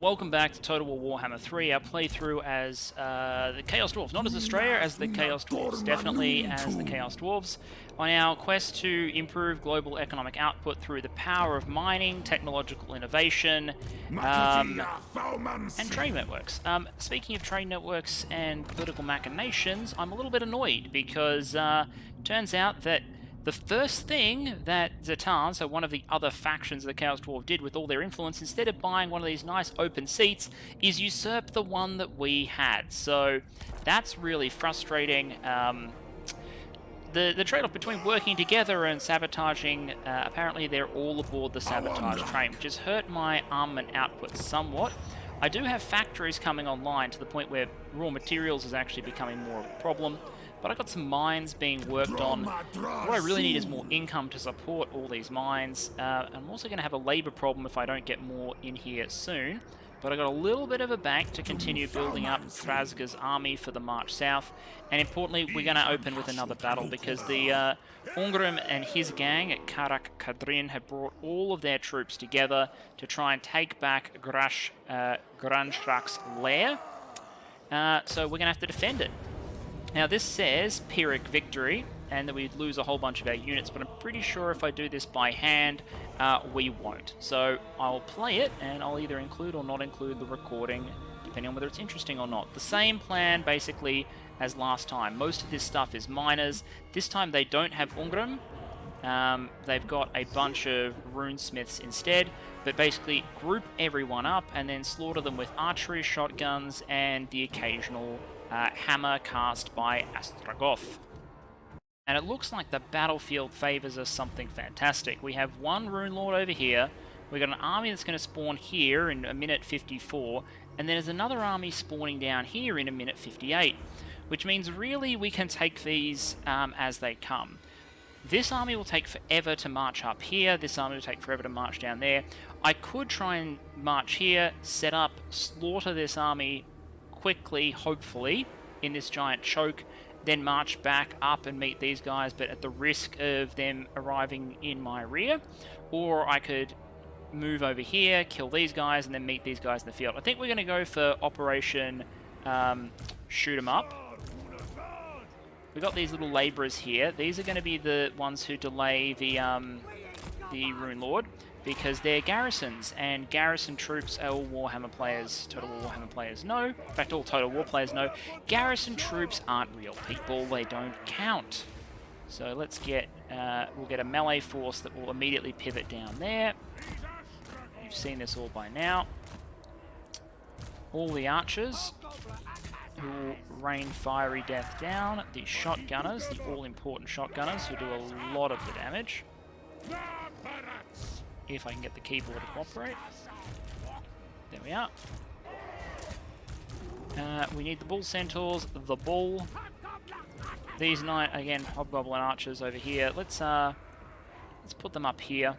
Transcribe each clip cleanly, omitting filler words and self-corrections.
Welcome back to Total War Warhammer 3, our playthrough as the Chaos Dwarfs. Not as Australia, as the Chaos Dwarfs. Definitely as the Chaos Dwarfs. On our quest to improve global economic output through the power of mining, technological innovation, and trade networks. Speaking of trade networks and political machinations, I'm a little bit annoyed because turns out that the first thing that Zatan, so one of the other factions of the Chaos Dwarf, did with all their influence, instead of buying one of these nice open seats, is usurp the one that we had. So that's really frustrating. The trade-off between working together and sabotaging, apparently they're all aboard the sabotage train, which has hurt my armament output somewhat. I do have factories coming online to the point where raw materials is actually becoming more of a problem. But I've got some mines being worked on. What I really need is more income to support all these mines. I'm also going to have a labour problem if I don't get more in here soon. But I've got a little bit of a bank to continue building up Thrasga's army for the march south. And importantly, we're going to open with another battle because the Ungrim and his gang at Karak Kadrin have brought all of their troops together to try and take back Gnashrak's Lair. So we're going to have to defend it. Now this says Pyrrhic victory, and that we'd lose a whole bunch of our units, but I'm pretty sure if I do this by hand, we won't. So I'll play it, and I'll either include or not include the recording, depending on whether it's interesting or not. The same plan, basically, as last time. Most of this stuff is miners. This time they don't have Ungrim. They've got a bunch of runesmiths instead, but basically group everyone up and then slaughter them with archery, shotguns, and the occasional hammer cast by Astragoth. And it looks like the battlefield favors us something fantastic. We have one Rune Lord over here, we've got an army that's going to spawn here in a minute 54, and then there's another army spawning down here in a minute 58, which means really we can take these as they come. This army will take forever to march up here, this army will take forever to march down there. I could try and march here, set up, slaughter this army quickly, hopefully, in this giant choke, then march back up and meet these guys, but at the risk of them arriving in my rear. Or I could move over here, kill these guys, and then meet these guys in the field. I think we're going to go for Operation Shoot 'em Up. We've got these little labourers here. These are going to be the ones who delay the Rune Lord, because they're garrisons, and garrison troops, all Warhammer players, Total War Warhammer players know, in fact all Total War players know, garrison troops aren't real people, they don't count. So let's get, we'll get a melee force that will immediately pivot down there. You've seen this all by now. All the archers who will rain fiery death down, the shotgunners, the all-important shotgunners who do a lot of the damage. If I can get the keyboard to cooperate. There we are. We need the bull centaurs, the bull. These nine, again, hobgoblin archers over here. Let's put them up here.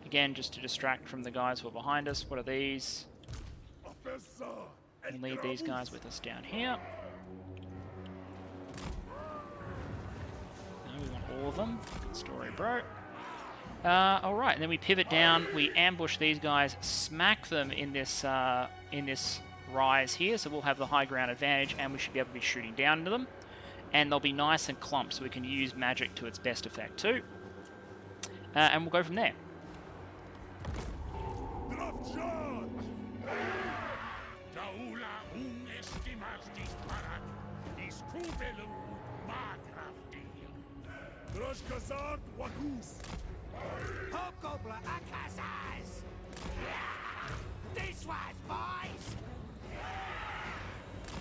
Again, just to distract from the guys who are behind us. What are these? We'll need these guys with us down here. We want all of them. Good story, bro. Alright, and then we pivot down, we ambush these guys, smack them in this rise here, so we'll have the high ground advantage, and we should be able to be shooting down into them. And they'll be nice and clumped, so we can use magic to its best effect too. And we'll go from there. Hobgoblin Akazas! This was boys!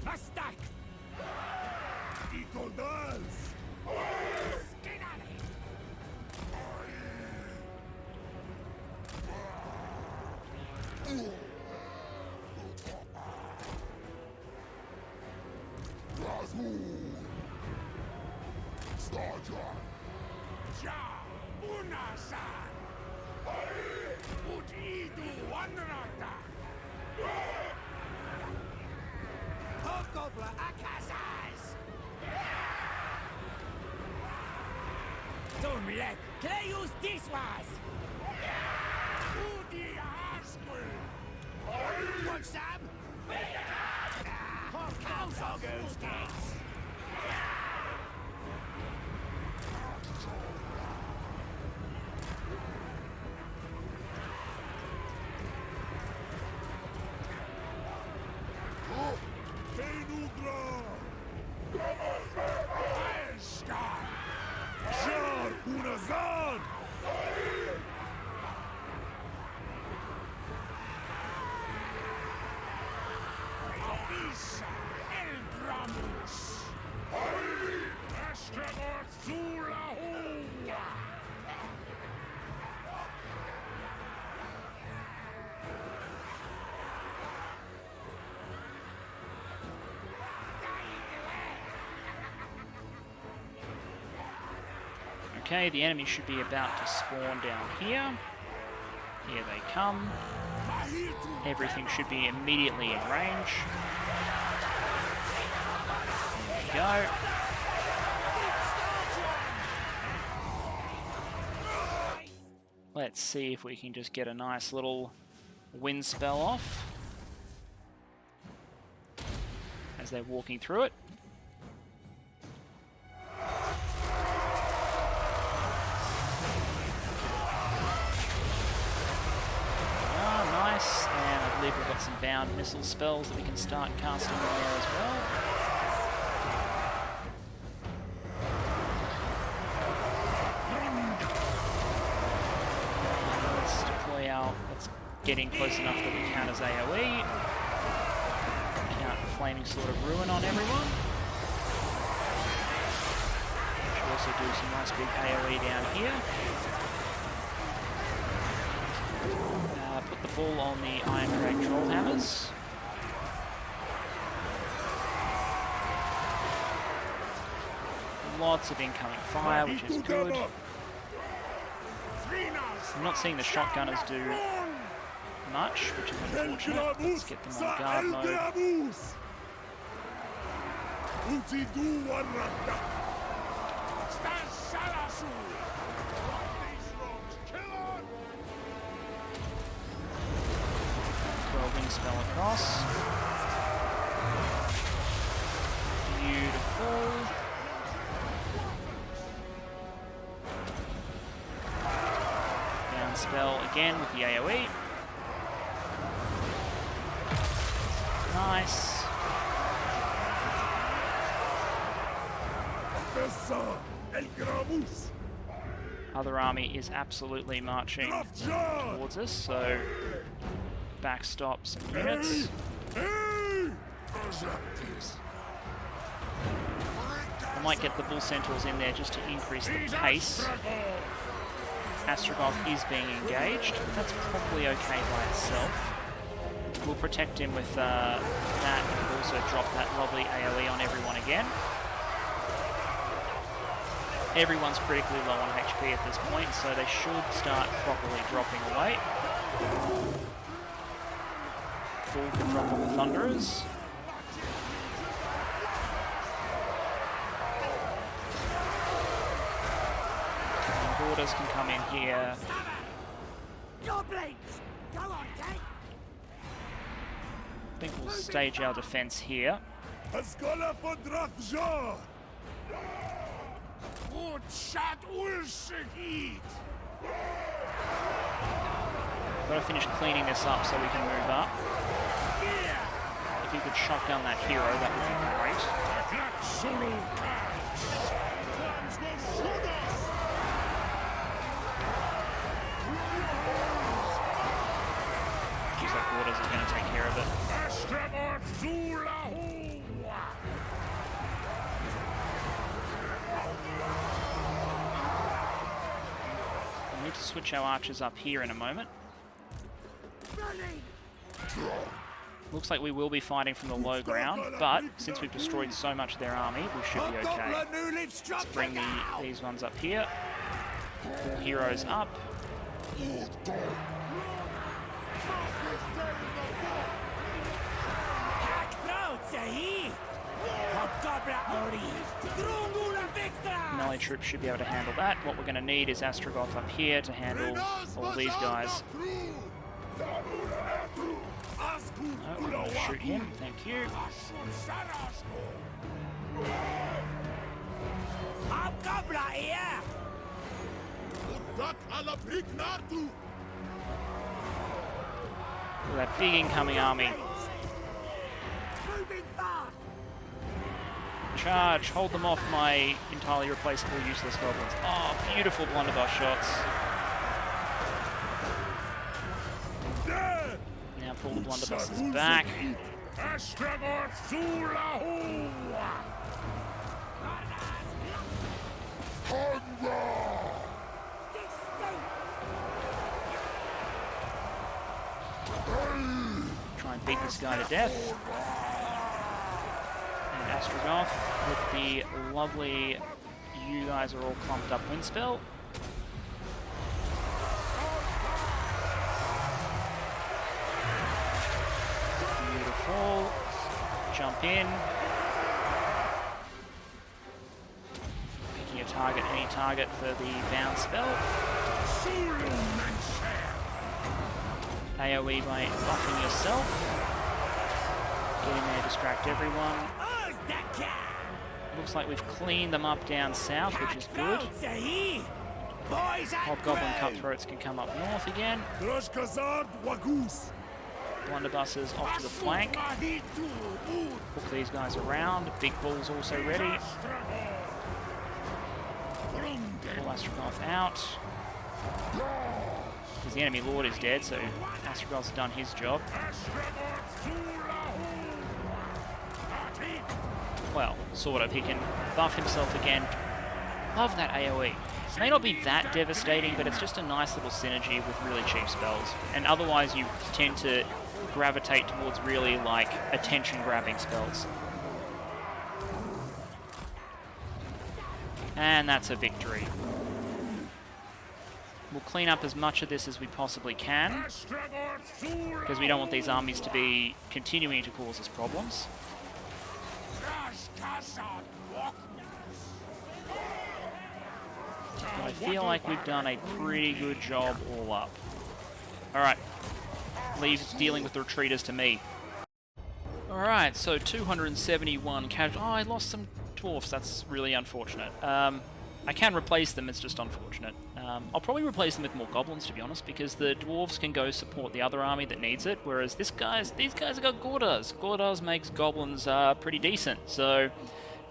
Mustak! Itoldals! Skinali! Ja, Unasan! Utidu Wanrata! Hobgoblin Akazas! Don't let Cleus this was! Okay, the enemy should be about to spawn down here. Here they come. Everything should be immediately in range. There we go. Let's see if we can just get a nice little wind spell off as they're walking through it. Nice, and I believe we've got some bound missile spells that we can start casting in there as well. Let's deploy our... Let's get in close enough that we count as AoE. Count Flaming Sword of Ruin on everyone. Should also do some nice big AoE down here. Put the ball on the Iron Drag Troll Hammers. Lots of incoming fire, which is good. I'm not seeing the shotgunners do much, which is unfortunate. Let's get them on guard mode. Wind spell across. Beautiful. Down spell again with the AoE. Nice. Other army is absolutely marching towards us, so backstop some units. I might get the Bull Centaurs in there just to increase the pace. Astragoth is being engaged, but that's probably okay by itself. We'll protect him with that, and also drop that lovely AoE on everyone again. Everyone's critically low on HP at this point, so they should start properly dropping away. Bull can drop on the Thunderers. And Boarders can come in here. I think we'll stage our defense here. Gotta finish cleaning this up so we can move up. If you could shotgun that hero, that would be great. Looks like Waters is going to take care of it. We'll need to switch our archers up here in a moment. Looks like we will be fighting from the low ground, but since we've destroyed so much of their army, we should be okay. Let's bring these ones up here. All heroes up. Melee troops should be able to handle that. What we're going to need is Astragoth up here to handle all these guys. Oh, I'll shoot him, thank you. That big incoming army. Charge, hold them off my entirely replaceable useless goblins. Oh, beautiful blunderbuss shots. Now pull the blunderbusses back. Try and beat this guy to death. And Astragoth with the lovely You guys are all clumped up Windspell. Beautiful. Jump in. Picking a target, any target for the bound spell. AoE by buffing yourself. Get in there, distract everyone. Looks like we've cleaned them up down south, which is good. Hobgoblin cutthroats can come up north again. Blunderbusses off to the flank. Hook these guys around. Big Bull's also ready. Pull Astrogoth out. Because the enemy lord is dead, so Astrogoth's done his job. Well, sort of. He can buff himself again. Love that AoE. It may not be that devastating, but it's just a nice little synergy with really cheap spells. And otherwise you tend to gravitate towards really, like, attention-grabbing spells. And that's a victory. We'll clean up as much of this as we possibly can, because we don't want these armies to be continuing to cause us problems. But I feel like we've done a pretty good job all up. Alright, leave dealing with the retreaters to me. Alright, so 271 casual. Oh, I lost some dwarfs, that's really unfortunate. I can replace them, it's just unfortunate. I'll probably replace them with more goblins, to be honest, because the dwarves can go support the other army that needs it, whereas these guys have got Gordars. Gordars makes goblins pretty decent, so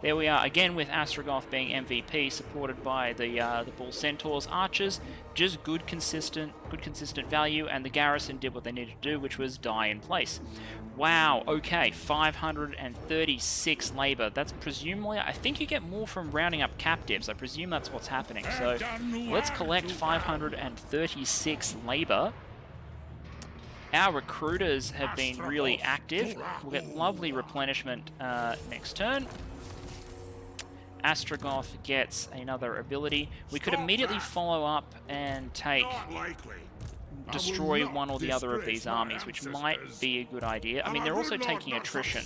there we are, again with Astrogoth being MVP, supported by the Bull Centaurs. Archers, just good consistent value, and the garrison did what they needed to do, which was die in place. Wow, okay, 536 labor. That's presumably, I think you get more from rounding up captives. I presume that's what's happening. So let's collect 536 labor. Our recruiters have been really active. We'll get lovely replenishment next turn. Astrogoth gets another ability. We could immediately follow up and destroy one or the other of these armies, which might be a good idea. I mean, they're also taking attrition.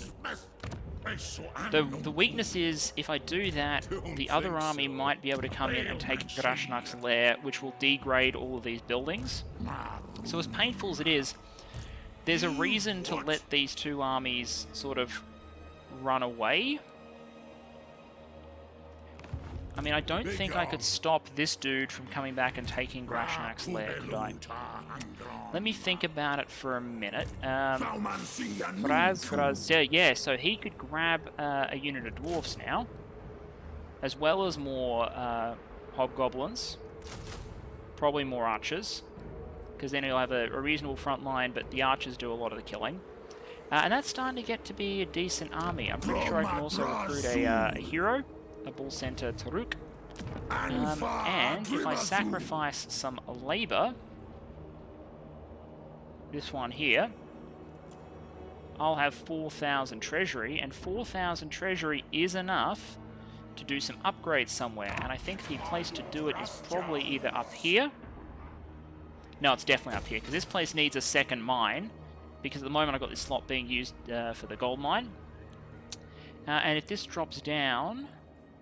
The weakness is, if I do that, the other army might be able to come in and take Gnashrak's Lair, which will degrade all of these buildings. So as painful as it is, there's a reason to let these two armies sort of run away. I mean, I don't think I could stop this dude from coming back and taking Gnashrak's Lair, could I? Let me think about it for a minute. Yeah, so he could grab a unit of dwarfs now, as well as more hobgoblins, probably more archers, because then he'll have a reasonable front line, but the archers do a lot of the killing. And that's starting to get to be a decent army. I'm pretty sure I can also recruit a hero. A Bull Center Taruk. And if I sacrifice some labor, this one here, I'll have 4,000 treasury, and 4,000 treasury is enough to do some upgrades somewhere, and I think the place to do it is probably either up here. No, it's definitely up here, because this place needs a second mine, because at the moment I've got this slot being used for the gold mine. And if this drops down,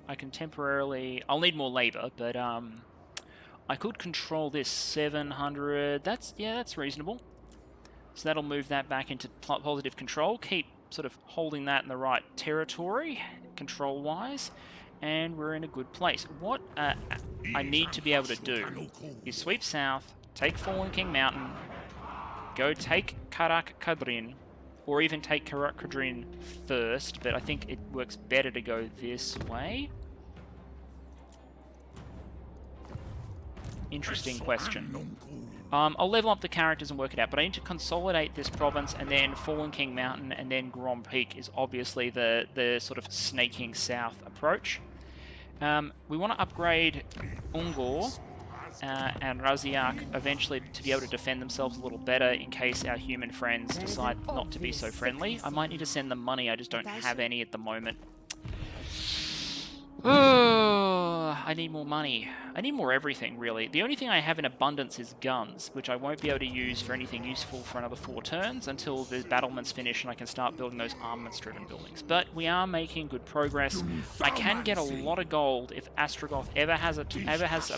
I can temporarily... I'll need more labor, but I could control this 700. That's reasonable. So that'll move that back into positive control. Keep sort of holding that in the right territory, control-wise, and we're in a good place. What I need to be able to do is sweep south, take Fallen King Mountain, go take Karak Kadrin, or even take Karak Kadrin first, but I think it works better to go this way. Interesting question. I'll level up the characters and work it out, but I need to consolidate this province, and then Fallen King Mountain, and then Grom Peak is obviously the sort of snaking south approach. We want to upgrade Ungor and Raziak eventually to be able to defend themselves a little better in case our human friends decide not to be so friendly. I might need to send them money, I just don't have any at the moment. I need more money. I need more everything, really. The only thing I have in abundance is guns, which I won't be able to use for anything useful for another 4 turns until the battlements finish and I can start building those armaments-driven buildings. But we are making good progress. I can get a lot of gold if Astragoth ever has a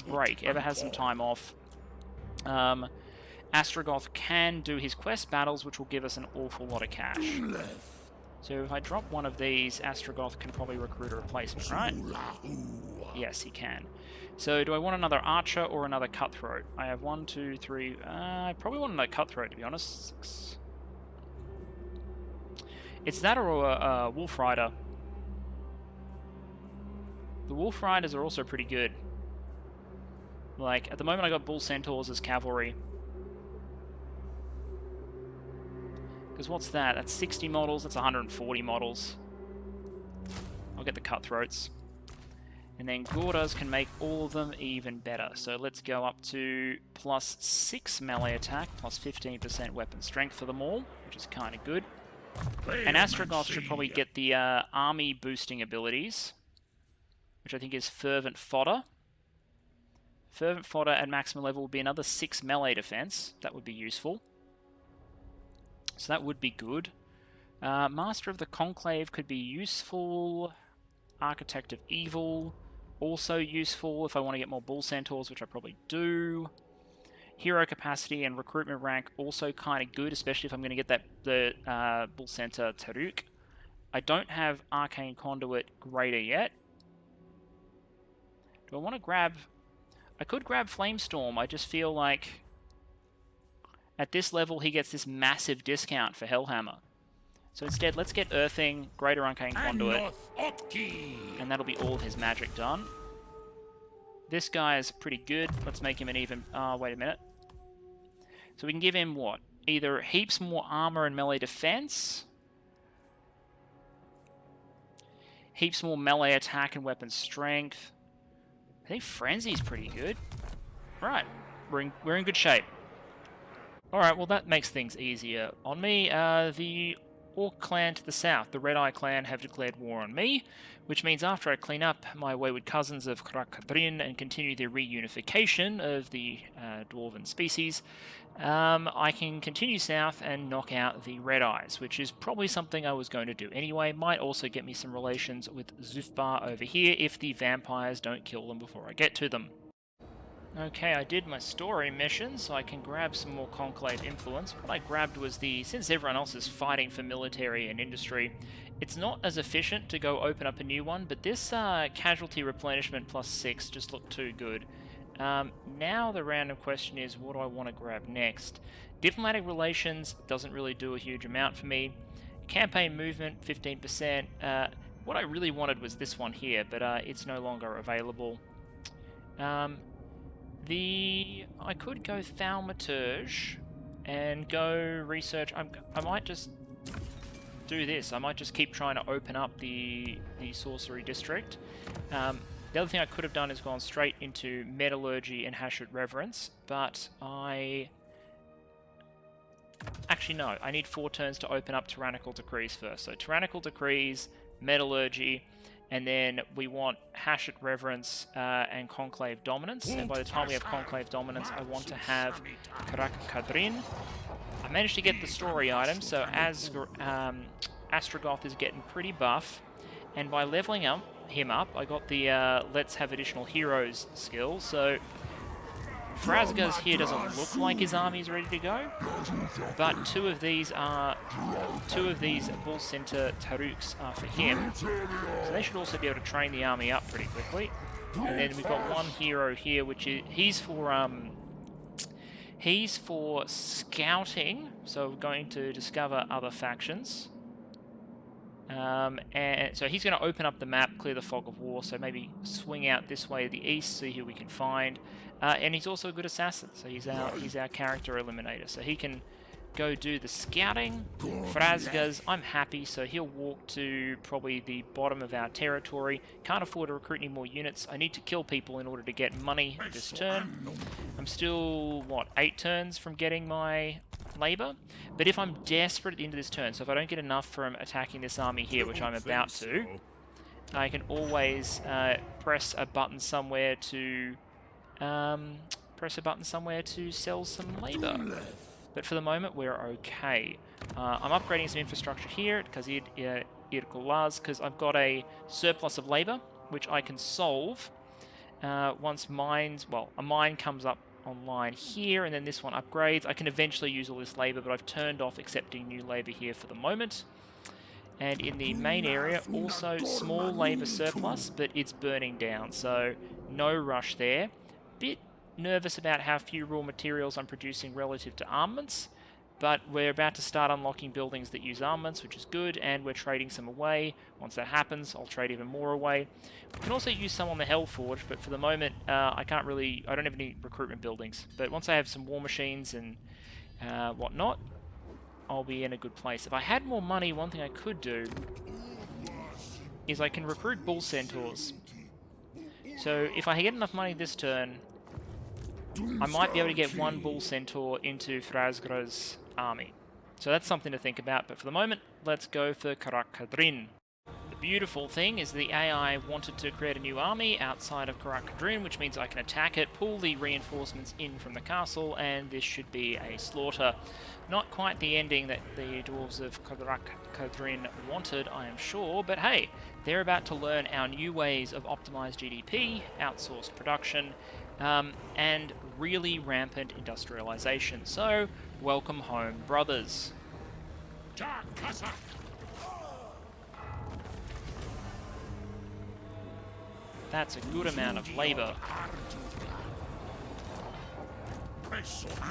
break, ever has some time off. Astragoth can do his quest battles, which will give us an awful lot of cash. So if I drop one of these, Astragoth can probably recruit a replacement, right? Yes, he can. So do I want another archer or another cutthroat? I have 1, 2, 3... I probably want another cutthroat, to be honest. 6. It's that or a wolf rider. The wolf riders are also pretty good. Like, at the moment I got bull centaurs as cavalry. Because what's that? That's 60 models, that's 140 models. I'll get the cutthroats. And then Gordas can make all of them even better. So let's go up to +6 melee attack, +15% weapon strength for them all, which is kind of good. And Astragoth should probably get the army boosting abilities, which I think is Fervent Fodder. Fervent Fodder at maximum level will be another 6 melee defense. That would be useful. So that would be good. Master of the Conclave could be useful. Architect of Evil, also useful if I want to get more Bull Centaurs, which I probably do. Hero capacity and recruitment rank, also kind of good, especially if I'm going to get the Bull Centaur Taruk. I don't have Arcane Conduit Greater yet. Do I want to grab... I could grab Flamestorm, I just feel like... At this level, he gets this massive discount for Hellhammer. So instead, let's get Earthing, Greater Arcane Conduit, and that'll be all of his magic done. This guy is pretty good. Let's make him an even... wait a minute. So we can give him what? Either heaps more armor and melee defense, heaps more melee attack and weapon strength. I think Frenzy's pretty good. Right, we're in good shape. Alright, well that makes things easier on me. The Orc clan to the south, the Red Eye clan, have declared war on me, which means after I clean up my wayward cousins of Karak Kadrin and continue the reunification of the dwarven species, I can continue south and knock out the Red Eyes, which is probably something I was going to do anyway. Might also get me some relations with Zufbar over here if the vampires don't kill them before I get to them. Okay, I did my story mission, so I can grab some more Conclave influence. What I grabbed was the... Since everyone else is fighting for military and industry, it's not as efficient to go open up a new one, but this casualty replenishment +6 just looked too good. Now the random question is, what do I want to grab next? Diplomatic relations doesn't really do a huge amount for me. Campaign movement, 15%. What I really wanted was this one here, but it's no longer available. I could go Thaumaturge and go research. I might just do this. I might just keep trying to open up the sorcery district. The other thing I could have done is gone straight into Metallurgy and Hashut Reverence, but actually no, I need 4 turns to open up Tyrannical Decrees first. So Tyrannical Decrees, Metallurgy, and then we want Hashut Reverence and Conclave Dominance. And by the time we have Conclave Dominance, I want to have Karak Kadrin. I managed to get the story item, so as Astragoth is getting pretty buff, and by leveling him up, I got the Let's Have Additional Heroes skill. So Frazgaz here doesn't look like his army is ready to go, but two of these Bull Centaur Taruks are for him, so they should also be able to train the army up pretty quickly. And then we've got one hero here, which is he's for scouting, so we're going to discover other factions. And so he's going to open up the map, clear the fog of war, so maybe swing out this way to the east, see who we can find. And he's also a good assassin, so he's our character eliminator, so he can go do the scouting. Frazgaz, I'm happy, so he'll walk to probably the bottom of our territory. Can't afford to recruit any more units. I need to kill people in order to get money this turn. I'm still, what, 8 turns from getting my labor? But if I'm desperate at the end of this turn, so if I don't get enough from attacking this army here, which I'm about to, I can always press a button somewhere to sell some labor. But for the moment, we're okay. I'm upgrading some infrastructure here because because I've got a surplus of labor, which I can solve once a mine comes up online here, and then this one upgrades. I can eventually use all this labor, but I've turned off accepting new labor here for the moment. And in the main area, also small labor surplus, but it's burning down, so no rush there. Bit nervous about how few raw materials I'm producing relative to armaments, but we're about to start unlocking buildings that use armaments, which is good, and we're trading some away. Once that happens, I'll trade even more away. We can also use some on the Hellforge, but for the moment, I don't have any recruitment buildings. But once I have some war machines and whatnot, I'll be in a good place. If I had more money, one thing I could do is I can recruit bull centaurs. So if I get enough money this turn, I might be able to get one bull centaur into Frasgra's army. So that's something to think about, but for the moment, let's go for Karak Kadrin. The beautiful thing is the AI wanted to create a new army outside of Karak Kadrin, which means I can attack it, pull the reinforcements in from the castle, and this should be a slaughter. Not quite the ending that the dwarves of Karak Kadrin wanted, I am sure, but hey, they're about to learn our new ways of optimized GDP, outsourced production, and really rampant industrialization. So, welcome home, brothers. That's a good amount of labor.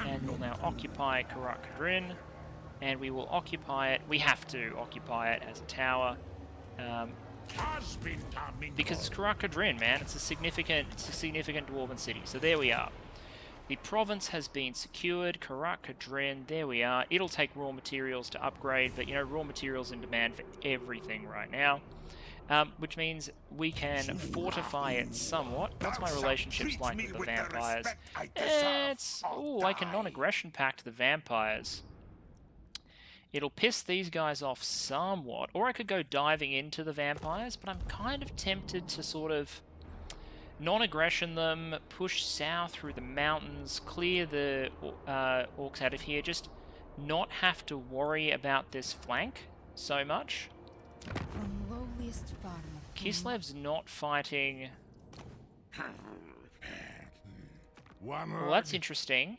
And we'll now occupy Karak Kadrin, and we will occupy it. We have to occupy it as a tower, because it's Karak Kadrin, man. It's a significant dwarven city. So there we are. The province has been secured. Karak Kadrin, there we are. It'll take raw materials to upgrade, but you know, raw materials in demand for everything right now. Which means we can fortify it somewhat. What's my relationships like with the vampires? I can non-aggression pact the vampires. It'll piss these guys off somewhat, or I could go diving into the vampires, but I'm kind of tempted to sort of non-aggression them, push south through the mountains, clear the orcs out of here, just not have to worry about this flank so much. Kislev's not fighting. Well, that's interesting.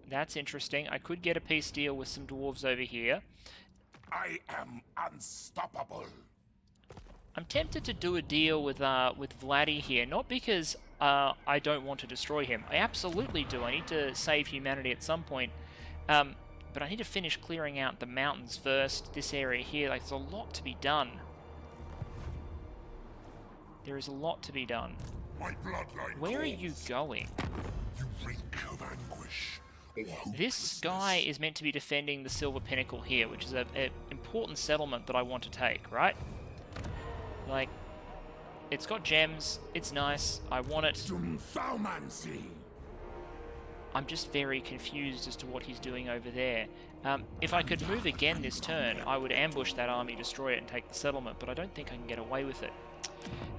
That's interesting. I could get a peace deal with some dwarves over here. I am unstoppable. I'm tempted to do a deal with Vladdy here, not because I don't want to destroy him. I absolutely do. I need to save humanity at some point. But I need to finish clearing out the mountains first. This area here, like, there's a lot to be done. There is a lot to be done. Where are you going? You reek of anguish. This guy is meant to be defending the Silver Pinnacle here, which is an important settlement that I want to take, right? Like, it's got gems, it's nice, I want it. I'm just very confused as to what he's doing over there. If I could move again this turn, I would ambush that army, destroy it, and take the settlement, but I don't think I can get away with it.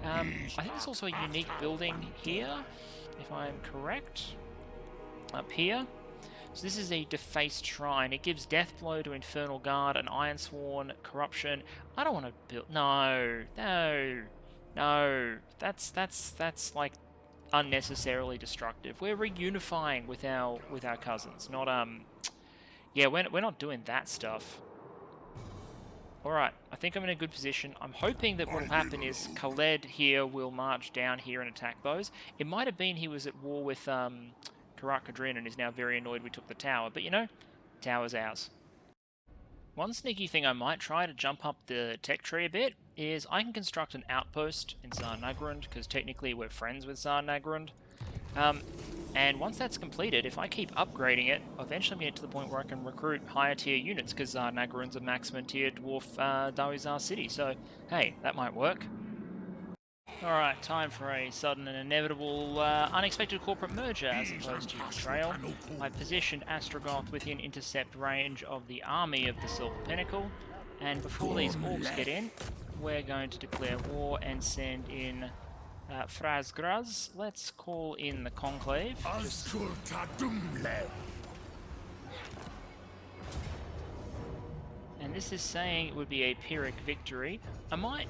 I think there's also a unique building here, if I'm correct. Up here. So this is a defaced shrine. It gives Deathblow to Infernal Guard, an Ironsworn, Corruption. I don't want to build... No. That's like unnecessarily destructive. We're reunifying with our cousins, not yeah, we're not doing that stuff. Alright, I think I'm in a good position. I'm hoping that what will happen is Khaled here will march down here and attack those. It might have been he was at war with Karak Kadrin and is now very annoyed we took the tower, but you know, tower's ours. One sneaky thing I might try to jump up the tech tree a bit is I can construct an outpost in Tsar Nagrund, because technically we're friends with Tsar Nagrund. And once that's completed, if I keep upgrading it, eventually I'm going to get to the point where I can recruit higher tier units, because Tsar Nagrund's a maximum tier dwarf Dawizar city, so hey, that might work. Alright, time for a sudden and inevitable, unexpected corporate merger as opposed to betrayal. I positioned Astrogoth within intercept range of the army of the Silver Pinnacle, and before these orcs get in, we're going to declare war and send in Frasgraz. Let's call in the Conclave. Just and this is saying it would be a Pyrrhic victory. I might,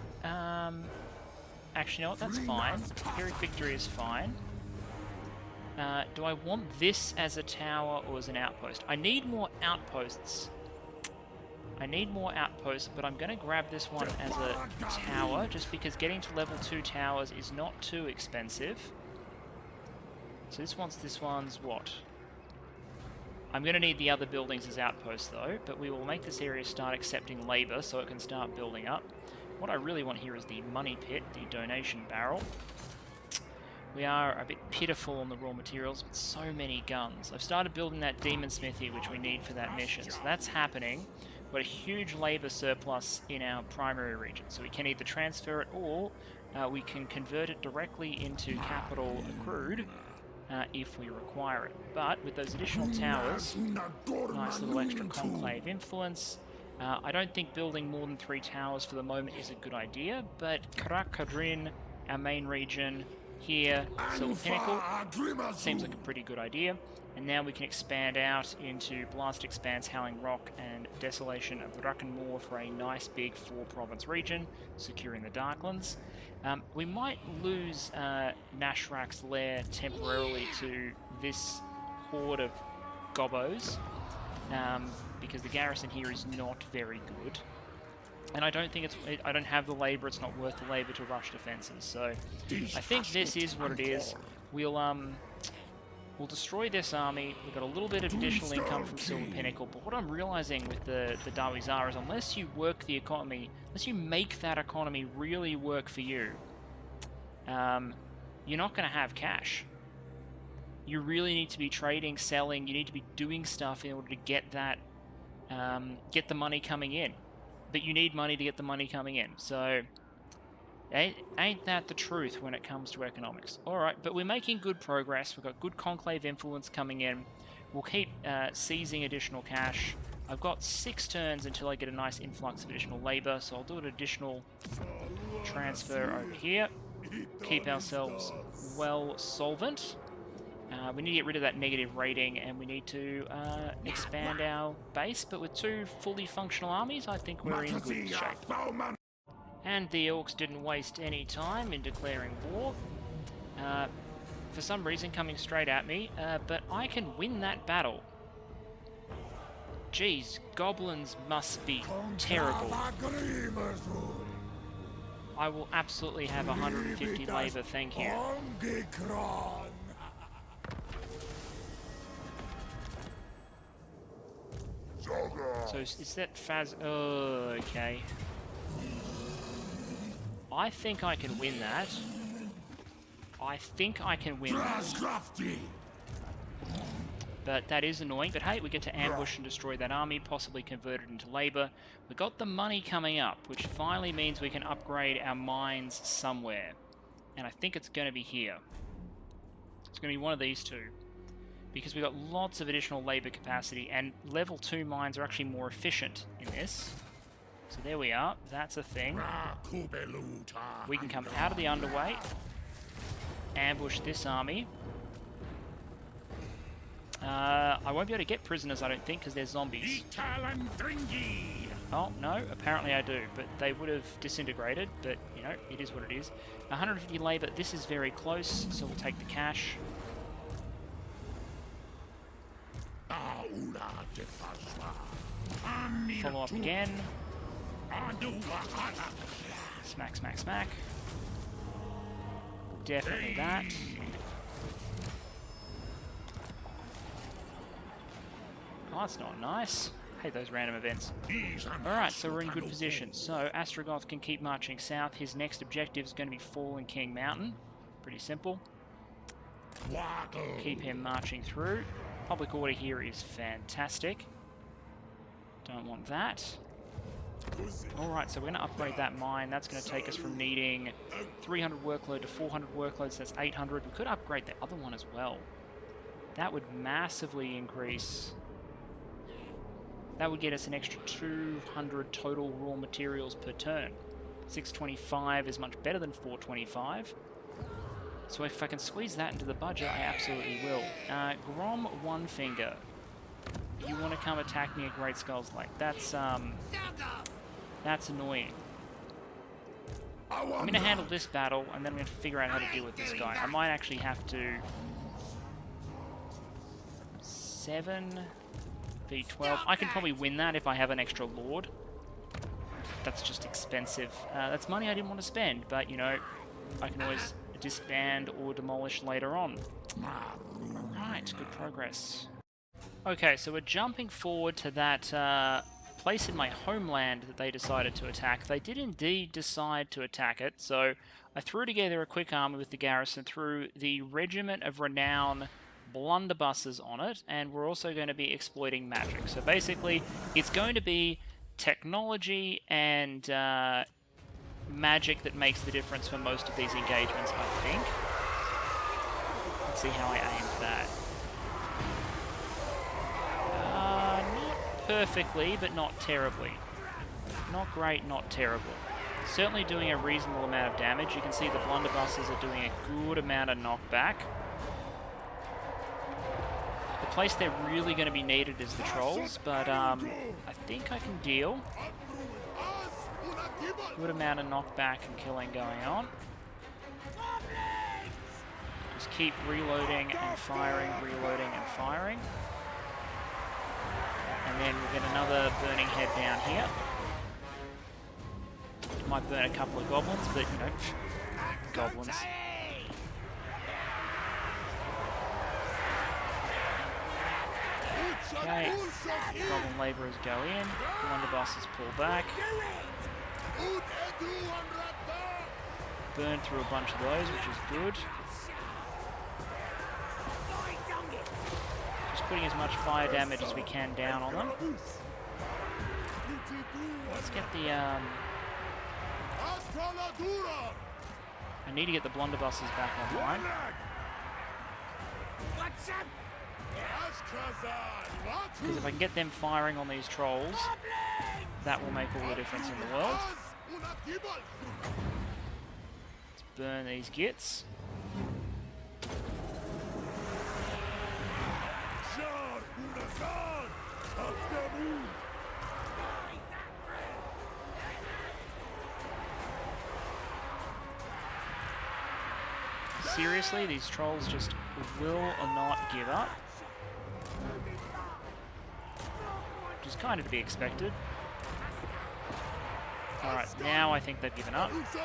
actually, you know what, that's fine. Pyrrhic victory is fine. Do I want this as a tower or as an outpost? I need more outposts. I need more outposts, but I'm going to grab this one as a tower, just because getting to level 2 towers is not too expensive. So this one's what? I'm going to need the other buildings as outposts though, but we will make this area start accepting labour so it can start building up. What I really want here is the money pit, the donation barrel. We are a bit pitiful on the raw materials, but so many guns. I've started building that demon smithy which we need for that mission, so that's happening. We've got a huge labour surplus in our primary region, so we can either transfer it or we can convert it directly into capital accrued if we require it. But with those additional towers, nice little extra conclave influence. I don't think building more than 3 towers for the moment is a good idea, but Karak Kadrin, our main region, here, Silver Pinnacle, seems like a pretty good idea. And now we can expand out into Blast Expanse, Howling Rock, and Desolation of Drakenmoor for a nice big 4-province region, securing the Darklands. We might lose Gnashrak's Lair temporarily to this horde of gobos, because the garrison here is not very good. And I don't think I don't have the labour, it's not worth the labour to rush defences, so I think this is what it is. We'll destroy this army. We've got a little bit of additional income from Silver Pinnacle, but what I'm realising with the Dawizar is unless you work the economy, unless you make that economy really work for you, you're not going to have cash. You really need to be trading, selling, you need to be doing stuff in order to get that, get the money coming in. But you need money to get the money coming in, so ain't that the truth when it comes to economics? Alright, but we're making good progress. We've got good conclave influence coming in. We'll keep seizing additional cash. I've got 6 turns until I get a nice influx of additional labour, so I'll do an additional transfer over here. Keep ourselves well solvent. We need to get rid of that negative rating, and we need to expand our base, but with 2 fully functional armies, I think we're in good shape. And the Orcs didn't waste any time in declaring war. For some reason coming straight at me, but I can win that battle. Jeez, goblins must be terrible. I will absolutely have 150 labour, thank you. So is that Faz? Oh, okay. I think I can win that. I think I can win that. But that is annoying. But hey, we get to ambush and destroy that army, possibly convert it into labour. We've got the money coming up, which finally means we can upgrade our mines somewhere. And I think it's going to be here. It's going to be one of these 2. Because we've got lots of additional labour capacity, and level 2 mines are actually more efficient in this. So there we are, that's a thing. We can come out of the underway, ambush this army. I won't be able to get prisoners, I don't think, because they're zombies. Oh, no, apparently I do, but they would have disintegrated, but, you know, it is what it is. 150 labour, this is very close, so we'll take the cash. Follow up again. Smack, smack, smack. Definitely that. Oh, that's not nice. Hate those random events. Alright, so we're in good position. So, Astrogoth can keep marching south. His next objective is going to be Fallen King Mountain. Pretty simple. Keep him marching through. Public order here is fantastic. Don't want that. Alright, so we're going to upgrade that mine. That's going to take us from needing 300 workload to 400 workloads. That's 800. We could upgrade the other one as well. That would massively increase. That would get us an extra 200 total raw materials per turn. 625 is much better than 425. So if I can squeeze that into the budget, I absolutely will. Grom One Finger. You want to come attack me at Great Skulls Lake? That's annoying. I'm going to handle this battle, and then I'm going to figure out how to deal with this guy. I might actually have to... 7 v12. I can probably win that if I have an extra Lord. That's just expensive. That's money I didn't want to spend, but, you know, I can always disband or demolish later on. Alright, good progress. Okay, so we're jumping forward to that place in my homeland that they decided to attack. They did indeed decide to attack it, so I threw together a quick army with the garrison, threw the Regiment of Renown blunderbusses on it, and we're also going to be exploiting magic. So basically, it's going to be technology and magic that makes the difference for most of these engagements, I think. Let's see how I aimed that. Not perfectly, but not terribly. Not great, not terrible. Certainly doing a reasonable amount of damage. You can see the blunderbusses are doing a good amount of knockback. The place they're really going to be needed is the trolls, but I think I can deal. Good amount of knockback and killing going on. Just keep reloading and firing, reloading and firing. And then we'll get another burning head down here. Might burn a couple of goblins, but you know, goblins. Okay, goblin labourers go in, blunderbusses pull back. Burn through a bunch of those, which is good. Just putting as much fire damage as we can down on them. Let's get the I need to get the blunderbusses back online. Because if I can get them firing on these trolls, that will make all the difference in the world. Let's burn these gits. Seriously, these trolls just will not give up. Which is kind of to be expected. Alright, now I think they've given up. So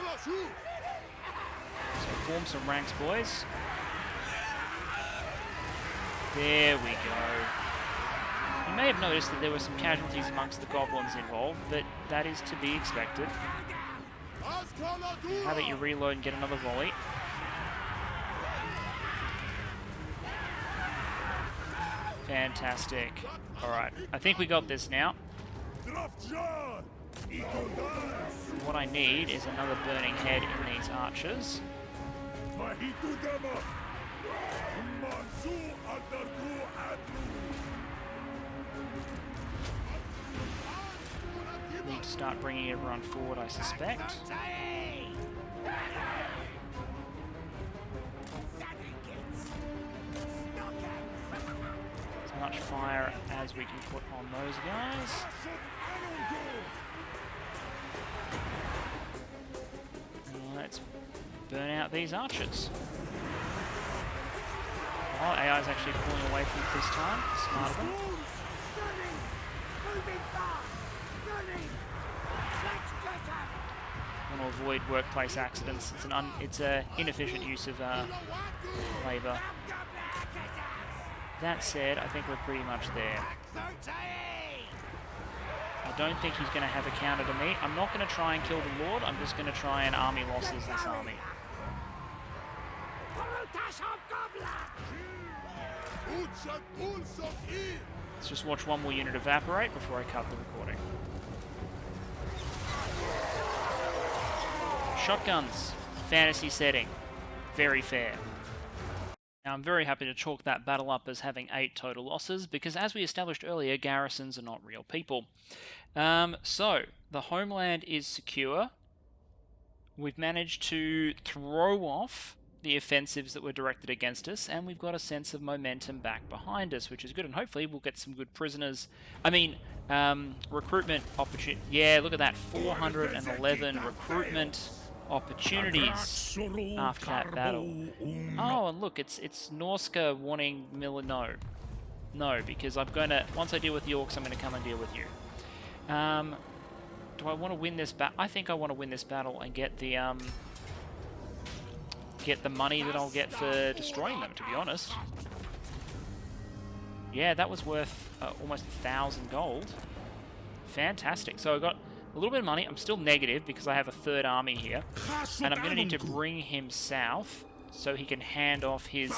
form some ranks, boys. There we go. You may have noticed that there were some casualties amongst the goblins involved, but that is to be expected. How about you reload and get another volley? Fantastic. Alright, I think we got this now. What I need is another burning head in these archers. Need to start bringing everyone forward, I suspect. As much fire as we can put on those guys. Let's burn out these archers. Oh, AI is actually pulling away from it this time. Smart of them. Want to avoid workplace accidents. It's an inefficient use of labour. That said, I think we're pretty much there. I don't think he's going to have a counter to me. I'm not going to try and kill the Lord. I'm just going to try and army losses this army. Let's just watch one more unit evaporate before I cut the recording. Shotguns. Fantasy setting. Very fair. Now, I'm very happy to chalk that battle up as having 8 total losses, because as we established earlier, garrisons are not real people. So, the homeland is secure. We've managed to throw off the offensives that were directed against us, and we've got a sense of momentum back behind us, which is good, and hopefully we'll get some good prisoners. I mean, recruitment opportunity. Yeah, look at that, 411 recruitment opportunities after that battle. Oh, and look, it's Norska wanting No, because I'm gonna, once I deal with the orcs, I'm gonna come and deal with you. Do I want to win this battle? I think I want to win this battle and get the money that I'll get for destroying them, to be honest. Yeah, that was worth almost 1,000 gold. Fantastic. So I got a little bit of money. I'm still negative because I have a third army here. And I'm going to need to bring him south so he can hand off his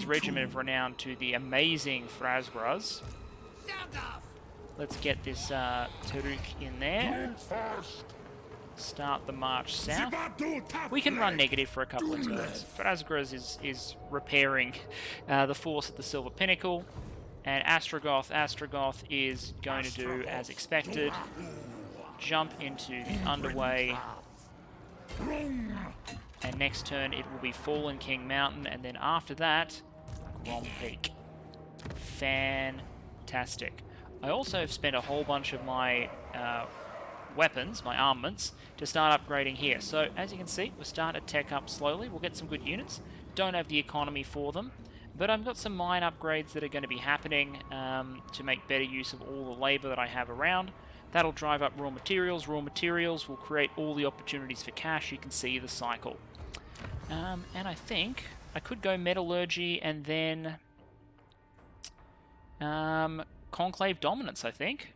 regiment of renown to the amazing Frasgras. Let's get this Taruk in there. Start the march south. We can run negative for a couple of turns. Frasgras is repairing the force at the Silver Pinnacle. And Astrogoth is going to do as expected. Jump into the underway. And next turn it will be Fallen King Mountain. And then after that, Grom Peak. Fantastic. I also have spent a whole bunch of my weapons, my armaments, to start upgrading here. So, as you can see, we're starting to tech up slowly. We'll get some good units. Don't have the economy for them. But I've got some mine upgrades that are going to be happening to make better use of all the labour that I have around. That'll drive up raw materials. Raw materials will create all the opportunities for cash. You can see the cycle. And I think I could go metallurgy and then conclave dominance, I think.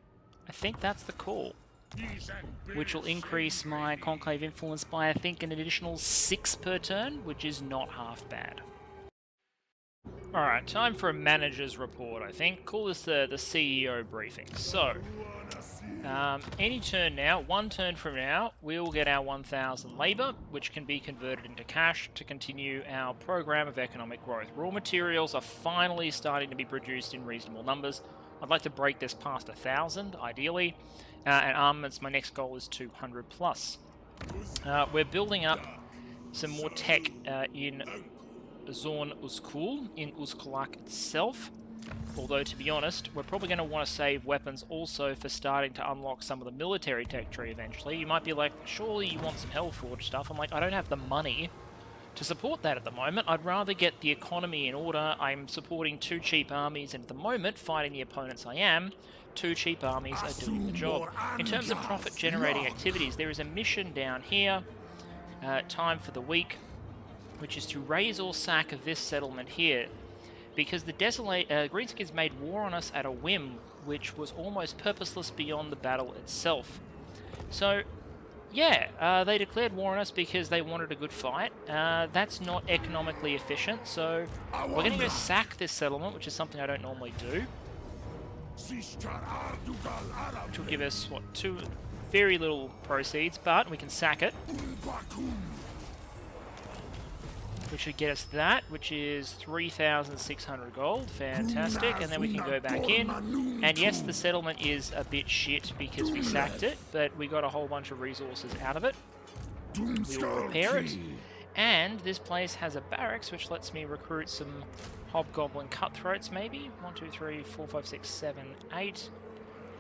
I think that's the call. Which will increase my conclave influence by, I think, an additional 6 per turn, which is not half bad. Alright, time for a manager's report, I think. Call this the CEO briefing. So, any turn now, one turn from now, we'll get our 1,000 labour, which can be converted into cash to continue our program of economic growth. Raw materials are finally starting to be produced in reasonable numbers. I'd like to break this past 1,000, ideally. And armaments, my next goal is 200 plus. We're building up some more tech in Zorn Uzkul, in Uzkulak itself. Although, to be honest, we're probably going to want to save weapons also for starting to unlock some of the military tech tree eventually. You might be like, surely you want some Hellforge stuff. I'm like, I don't have the money to support that at the moment. I'd rather get the economy in order. I'm supporting 2 cheap armies, and at the moment, fighting the opponents I am, 2 cheap armies are doing the job. In terms of profit-generating activities, there is a mission down here, time for the week, which is to raise or sack of this settlement here, because the Greenskins made war on us at a whim, which was almost purposeless beyond the battle itself. So, yeah, they declared war on us because they wanted a good fight. That's not economically efficient, so we're going to go sack this settlement, which is something I don't normally do. Which will give us, what, 2 very little proceeds, but we can sack it. Which should get us that, which is 3,600 gold. Fantastic. And then we can go back in. And yes, the settlement is a bit shit because we sacked it, but we got a whole bunch of resources out of it. We will repair it. And this place has a barracks, which lets me recruit some hobgoblin cutthroats, maybe. 1, 2, 3, 4, 5, 6, 7, 8.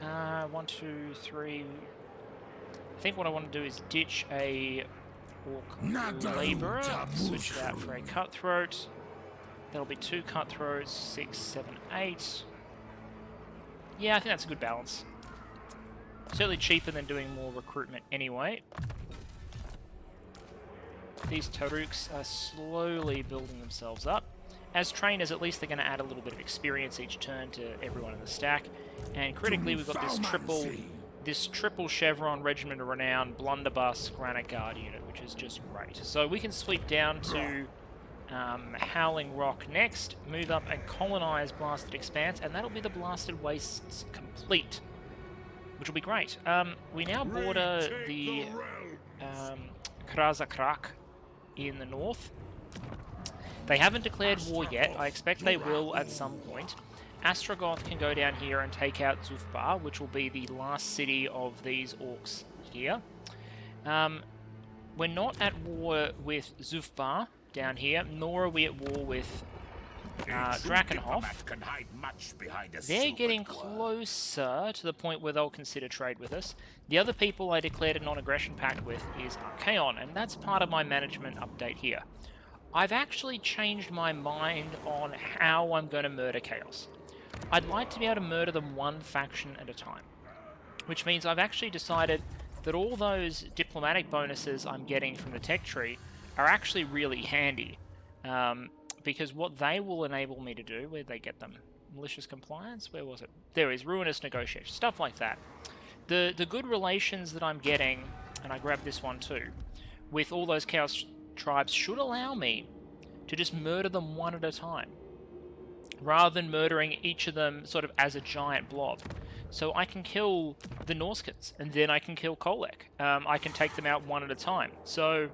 1, 2, 3. I think what I want to do is ditch a orc labourer, switch it out for a cutthroat. That'll be 2 cutthroats, 6, 7, 8. Yeah, I think that's a good balance. Certainly cheaper than doing more recruitment anyway. These Taruks are slowly building themselves up. As trainers, at least they're going to add a little bit of experience each turn to everyone in the stack. And critically, we've got this triple chevron regiment of renown blunderbuss granite guard unit, which is just great. So we can sweep down to Howling Rock next, move up and colonize Blasted Expanse, and that'll be the Blasted Wastes complete, which will be great. We now border the Krazakrak in the north. They haven't declared war yet. I expect they will at some point. Astrogoth can go down here and take out Zufbar, which will be the last city of these orcs here. we're not at war with Zufbar down here, nor are we at war with Drakenhof. Can hide much behind a They're silver getting dwarf. closer to the point where they'll consider trade with us. The other people I declared a non-aggression pact with is Archaon, and that's part of my management update here. I've actually changed my mind on how I'm going to murder Chaos. I'd like to be able to murder them one faction at a time, which means I've actually decided that all those diplomatic bonuses I'm getting from the tech tree are actually really handy. Because what they will enable me to do, where'd they get them? Malicious compliance? Where was it? There is ruinous negotiation, stuff like that. The good relations that I'm getting, and I grabbed this one too, with all those Chaos tribes should allow me to just murder them one at a time, rather than murdering each of them sort of as a giant blob. So I can kill the Norskins, and then I can kill Kolek. I can take them out one at a time. So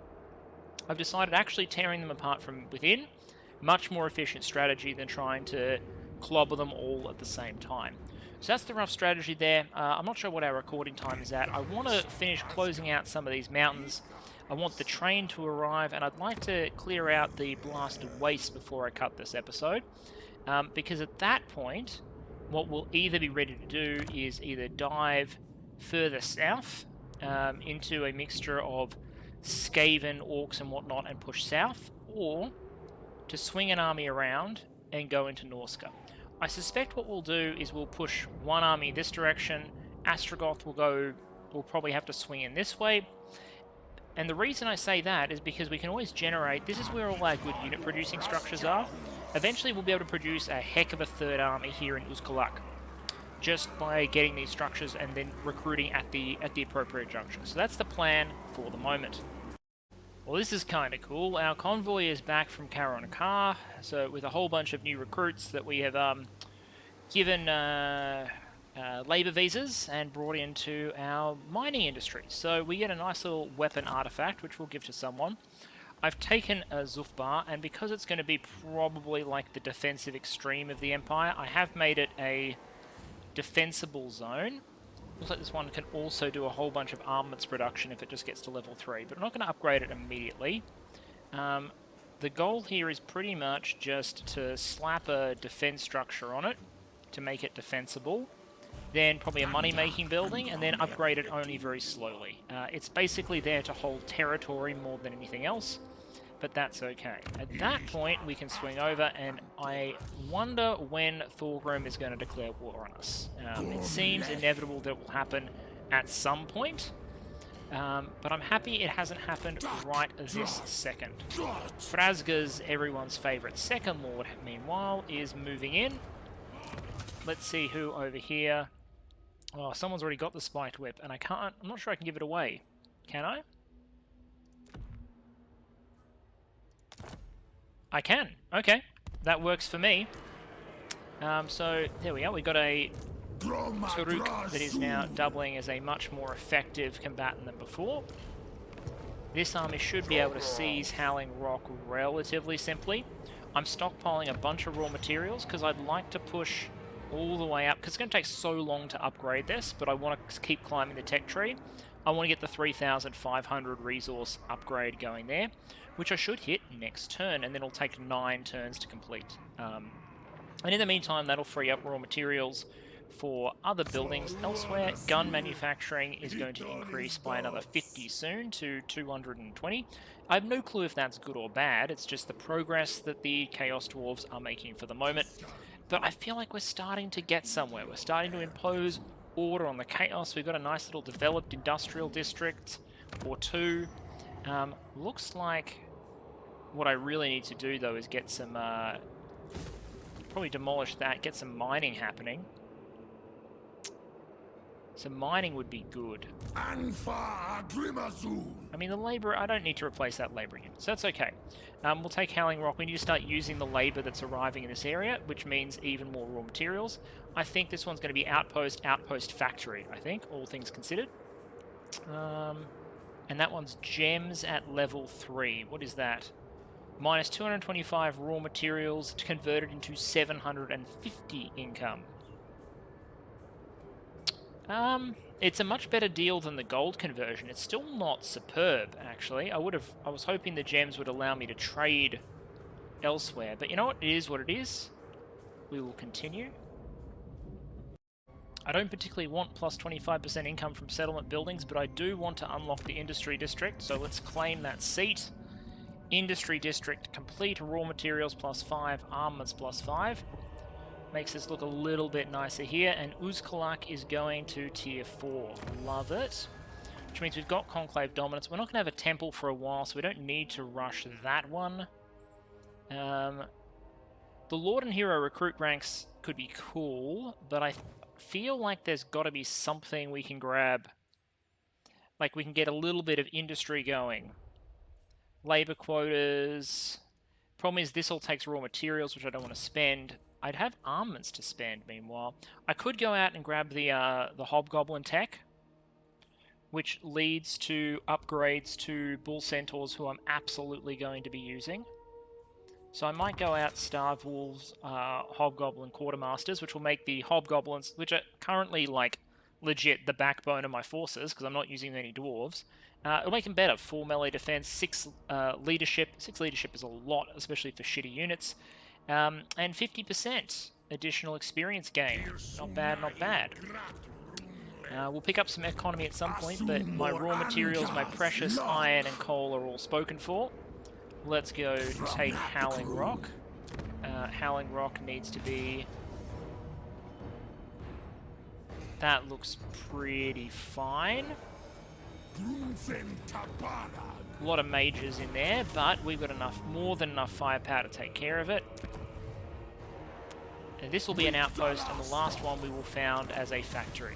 I've decided actually tearing them apart from within, much more efficient strategy than trying to clobber them all at the same time. So that's the rough strategy there. I'm not sure what our recording time is at. I want to finish closing out some of these mountains. I want the train to arrive, and I'd like to clear out the blasted waste before I cut this episode. Because at that point, what we'll either be ready to do is either dive further south into a mixture of Skaven, Orcs and whatnot and push south, or to swing an army around and go into Norska. I suspect what we'll do is we'll push one army this direction, Astragoth will probably have to swing in this way, and the reason I say that is because we can always generate, this is where all our good unit producing structures are. Eventually we'll be able to produce a heck of a third army here in Uzkalak, just by getting these structures and then recruiting at the appropriate juncture. So that's the plan for the moment. Well, this is kind of cool. Our convoy is back from Karak, so with a whole bunch of new recruits that we have given labor visas and brought into our mining industry. So we get a nice little weapon artifact, which we'll give to someone. I've taken a Zufbar, and because it's going to be probably like the defensive extreme of the Empire, I have made it a defensible zone. Looks like this one can also do a whole bunch of armaments production if it just gets to level 3, but I'm not going to upgrade it immediately. The goal here is pretty much just to slap a defense structure on it to make it defensible, then probably a money-making building, and then upgrade it only very slowly. It's basically there to hold territory more than anything else, but that's okay. At that point, we can swing over, and I wonder when Thorgrim is going to declare war on us. It seems inevitable that it will happen at some point, but I'm happy it hasn't happened right this second. Frasga's, everyone's favourite second lord, meanwhile, is moving in. Let's see who over here... Oh, someone's already got the spiked whip, and I'm not sure I can give it away. Can I? I can. Okay. That works for me. So, there we are. We've got a Turuk that is now doubling as a much more effective combatant than before. This army should be able to seize Howling Rock relatively simply. I'm stockpiling a bunch of raw materials because I'd like to push all the way up, because it's going to take so long to upgrade this, but I want to keep climbing the tech tree. I want to get the 3,500 resource upgrade going there, which I should hit next turn, and then it'll take 9 turns to complete. And in the meantime, that'll free up raw materials for other buildings elsewhere. Gun manufacturing is going to increase by another 50 soon to 220. I have no clue if that's good or bad, it's just the progress that the Chaos Dwarves are making for the moment. But I feel like we're starting to get somewhere. We're starting to impose order on the Chaos. We've got a nice little developed industrial district or two. Looks like what I really need to do, though, is get some... probably demolish that, get some mining happening. So mining would be good. I mean, the labor, I don't need to replace that labor unit, so that's okay. We'll take Howling Rock. We need to start using the labor that's arriving in this area, which means even more raw materials. I think this one's going to be outpost factory, I think, all things considered. And that one's gems at level 3. What is that? Minus 225 raw materials converted into 750 income. It's a much better deal than the gold conversion. It's still not superb, actually. I was hoping the gems would allow me to trade elsewhere, but you know what? It is what it is. We will continue. I don't particularly want plus 25% income from settlement buildings, but I do want to unlock the industry district, so let's claim that seat. Industry district complete, raw materials plus 5, armaments plus 5. Makes this look a little bit nicer here, and Uzkalak is going to tier 4. Love it. Which means we've got Conclave Dominance. We're not going to have a temple for a while, so we don't need to rush that one. The Lord and Hero recruit ranks could be cool, but I feel like there's got to be something we can grab. Like we can get a little bit of industry going. Labor quotas. Problem is this all takes raw materials, which I don't want to spend. I'd have armaments to spend, meanwhile. I could go out and grab the Hobgoblin tech, which leads to upgrades to Bull Centaurs, who I'm absolutely going to be using. So I might go out Starve Wolves, Hobgoblin Quartermasters, which will make the Hobgoblins, which are currently, like, legit the backbone of my forces, because I'm not using any Dwarves. It'll make them better. 4 melee defense, 6 leadership. 6 leadership is a lot, especially for shitty units. And 50% additional experience gain. Not bad, not bad. We'll pick up some economy at some point, but my raw materials, my precious iron and coal are all spoken for. Let's go take Howling Rock. Howling Rock needs to be... That looks pretty fine. A lot of mages in there, but we've got more than enough firepower to take care of it. And this will be an outpost, and the last one we will found as a factory.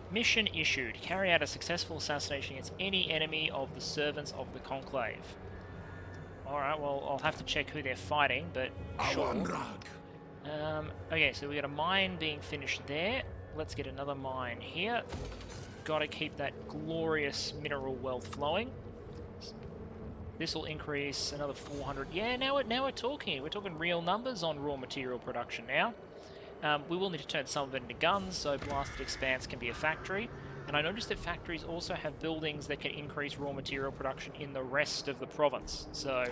Mission issued. Carry out a successful assassination against any enemy of the servants of the Conclave. Alright, well, I'll have to check who they're fighting, but sure. Okay, so we got a mine being finished there. Let's get another mine here. Gotta keep that glorious mineral wealth flowing. This will increase another 400. Yeah, now we're talking. We're talking real numbers on raw material production now. We will need to turn some of it into guns, so Blasted Expanse can be a factory. And I noticed that factories also have buildings that can increase raw material production in the rest of the province. So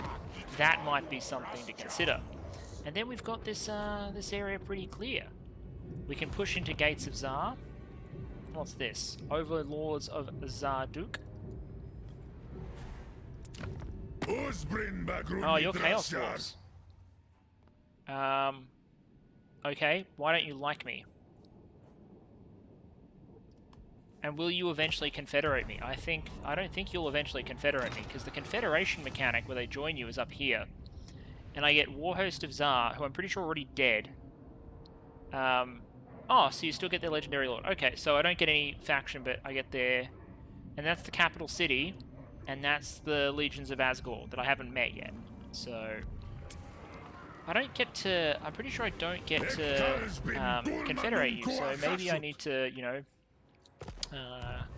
that might be something to consider. And then we've got this this area pretty clear. We can push into Gates of Zar. What's this? Overlords of Zarduk. Oh, you're Chaos Dwarfs. Okay, why don't you like me? And will you eventually confederate me? I don't think you'll eventually confederate me, because the confederation mechanic where they join you is up here. And I get Warhost of Zar, who I'm pretty sure are already dead. Oh, so you still get their legendary lord. Okay, so I don't get any faction, but I get their... And that's the capital city, and that's the Legions of Asgore that I haven't met yet. So... I don't get to... I'm pretty sure I don't get to confederate you, so maybe I need to, you know,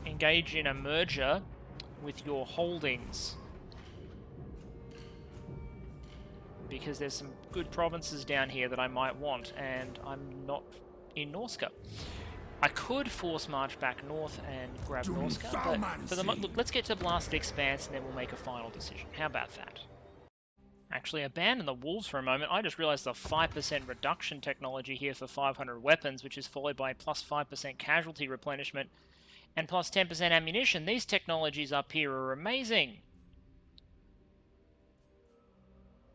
engage in a merger with your holdings. Because there's some good provinces down here that I might want, and I'm not in Norska. I could force march back north and grab Norska, but for the look, let's get to Blasted Expanse and then we'll make a final decision. How about that? Actually, abandon the wolves for a moment. I just realized the 5% reduction technology here for 500 weapons, which is followed by plus 5% casualty replenishment and plus 10% ammunition. These technologies up here are amazing.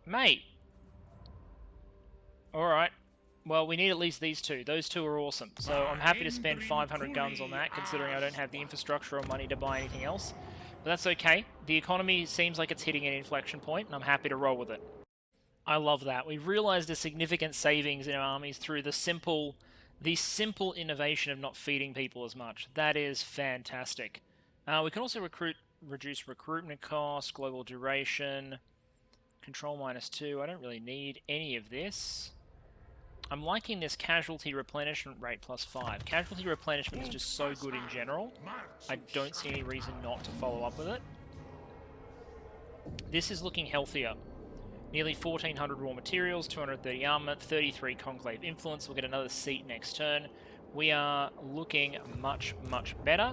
Mate. Alright. Well, we need at least these two. Those two are awesome. So I'm happy to spend 500 guns on that, considering I don't have the infrastructure or money to buy anything else. But that's okay. The economy seems like it's hitting an inflection point, and I'm happy to roll with it. I love that. We've realized a significant savings in our armies through the simple innovation of not feeding people as much. That is fantastic. We can also reduce recruitment costs, global duration, control -2. I don't really need any of this. I'm liking this casualty replenishment rate plus 5. Casualty replenishment is just so good in general. I don't see any reason not to follow up with it. This is looking healthier. Nearly 1,400 raw materials, 230 armament, 33 conclave influence. We'll get another seat next turn. We are looking much, much better.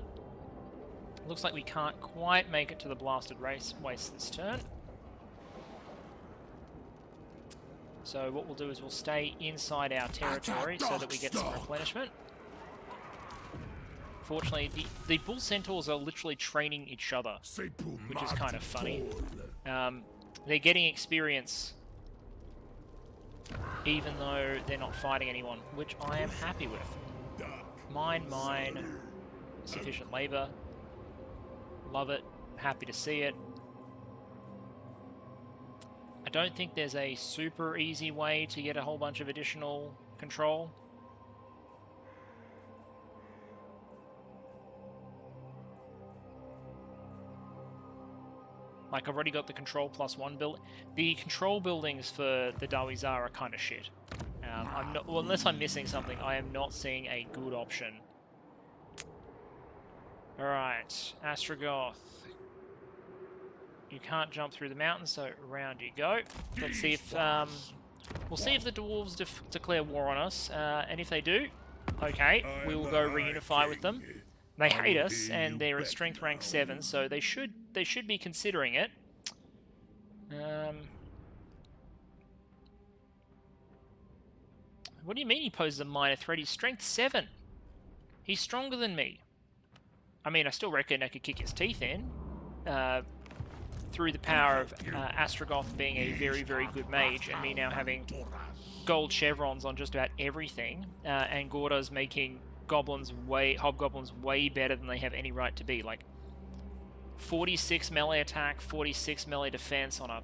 Looks like we can't quite make it to the blasted waste this turn. So what we'll do is we'll stay inside our territory so that we get some replenishment. Fortunately, the bull centaurs are literally training each other, which is kind of funny. They're getting experience even though they're not fighting anyone, which I am happy with. Mine, sufficient labor. Love it, happy to see it. I don't think there's a super easy way to get a whole bunch of additional control. Like, I've already got the control +1 build. The control buildings for the Dawizar are kind of shit. I'm not, well, unless I'm missing something, I am not seeing a good option. Alright, Astrogoth. You can't jump through the mountains, so around you go. Let's see if, we'll see if the dwarves declare war on us, and if they do, okay, we will go reunify with them. They hate us, and they're at strength rank 7, so they should be considering it. What do you mean he poses a minor threat? He's strength 7. He's stronger than me. I mean, I still reckon I could kick his teeth in. Through the power of Astrogoth being a very, very good mage, and me now having gold chevrons on just about everything, and Gorda's making hobgoblins way better than they have any right to be. Like 46 melee attack, 46 melee defense on a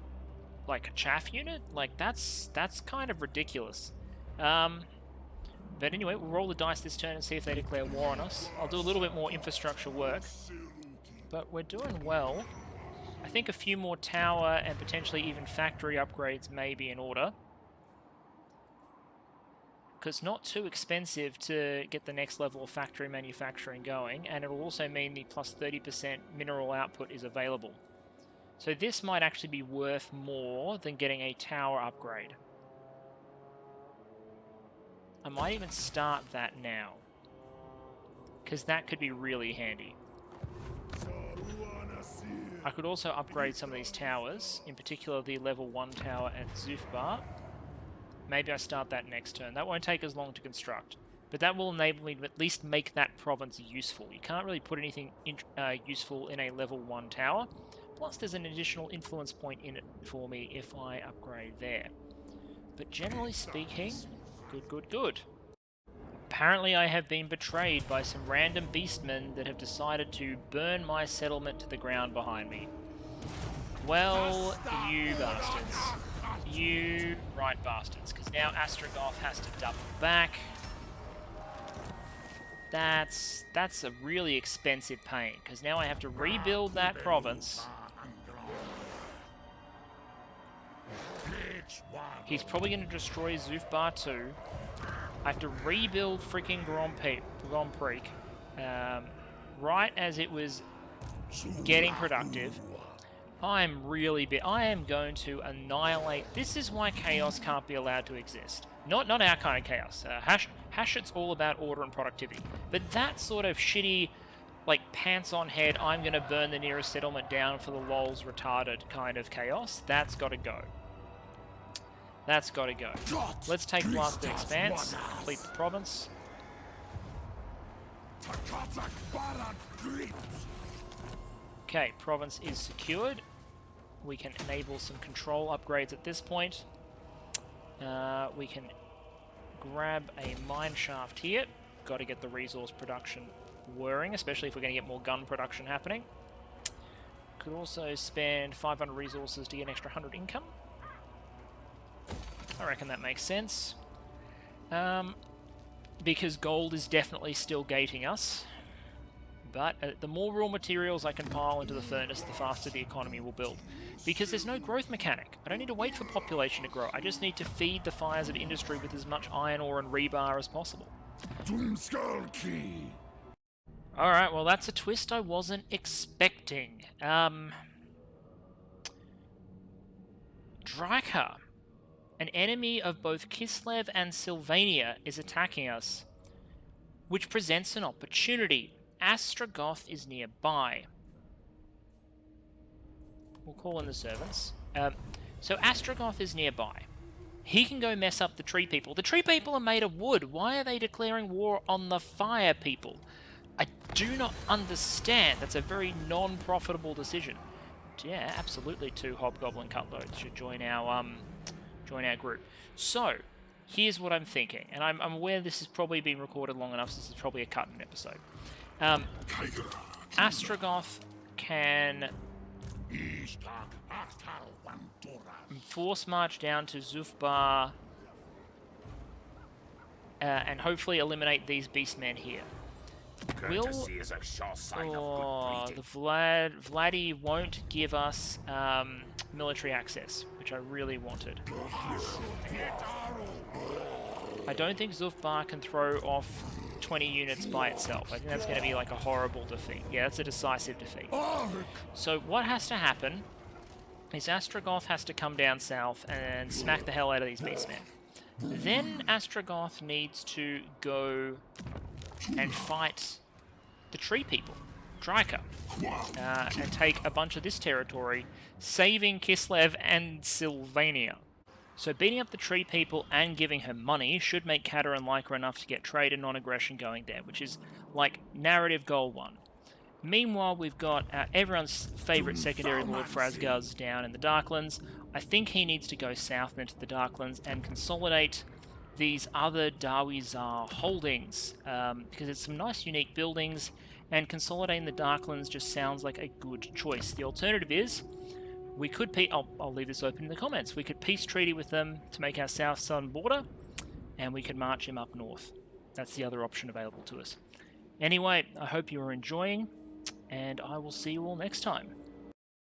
chaff unit. Like that's kind of ridiculous. But anyway, we'll roll the dice this turn and see if they declare war on us. I'll do a little bit more infrastructure work, but we're doing well. I think a few more tower and potentially even factory upgrades may be in order. Because not too expensive to get the next level of factory manufacturing going, and it'll also mean the plus 30% mineral output is available. So this might actually be worth more than getting a tower upgrade. I might even start that now, because that could be really handy. I could also upgrade some of these towers, in particular the level 1 tower at Zufbar. Maybe I start that next turn. That won't take as long to construct, but that will enable me to at least make that province useful. You can't really put anything useful in a level 1 tower, plus there's an additional influence point in it for me if I upgrade there. But generally speaking, good. Apparently I have been betrayed by some random beastmen that have decided to burn my settlement to the ground behind me. Well, you bastards. You right bastards, because now Astrogoth has to double back. That's a really expensive pain, because now I have to rebuild that province. He's probably going to destroy Zufbar too. I have to rebuild freaking Grand Prix right as it was getting productive. I am going to annihilate. This is why chaos can't be allowed to exist. Not our kind of chaos. Hashit's all about order and productivity. But that sort of shitty, like, pants on head, I'm going to burn the nearest settlement down for the lols retarded kind of chaos, that's got to go. That's got to go. Let's take Blasted Expanse, complete the province. Okay, province is secured. We can enable some control upgrades at this point. We can grab a mine shaft here. Got to get the resource production whirring, especially if we're going to get more gun production happening. Could also spend 500 resources to get an extra 100 income. I reckon that makes sense. Because gold is definitely still gating us. But the more raw materials I can pile into the furnace, the faster the economy will build. Because there's no growth mechanic. I don't need to wait for population to grow. I just need to feed the fires of industry with as much iron ore and rebar as possible. Alright, well that's a twist I wasn't expecting. Drakkar, an enemy of both Kislev and Sylvania, is attacking us. which presents an opportunity. Astragoth is nearby. We'll call in the servants. So Astragoth is nearby. He can go mess up the tree people. The tree people are made of wood. Why are they declaring war on the fire people? I do not understand. That's a very non-profitable decision. Yeah, absolutely 2 hobgoblin cutloads should join our group. So, here's what I'm thinking, and I'm aware this has probably been recorded long enough, so this is probably a cut-in episode. Astragoth can force march down to Zufbar and hopefully eliminate these beastmen here. The Vladdy won't give us military access, which I really wanted. I don't think Zufbar can throw off 20 units by itself. I think that's going to be like a horrible defeat. Yeah, that's a decisive defeat. So what has to happen is Astragoth has to come down south and smack the hell out of these beastmen. Then Astragoth needs to go and fight the tree people, Dryka, and take a bunch of this territory, saving Kislev and Sylvania. So beating up the tree people and giving her money should make Kadrin like her enough to get trade and non-aggression going there, which is like narrative goal 1. Meanwhile, we've got everyone's favourite secondary lord Frasguz down in the Darklands. I think he needs to go south into the Darklands and consolidate these other Dawizar holdings, because it's some nice unique buildings, and consolidating the Darklands just sounds like a good choice. The alternative is, we could I'll leave this open in the comments. We could peace treaty with them to make our south-southern border, and we could march him up north. That's the other option available to us. Anyway, I hope you are enjoying, and I will see you all next time.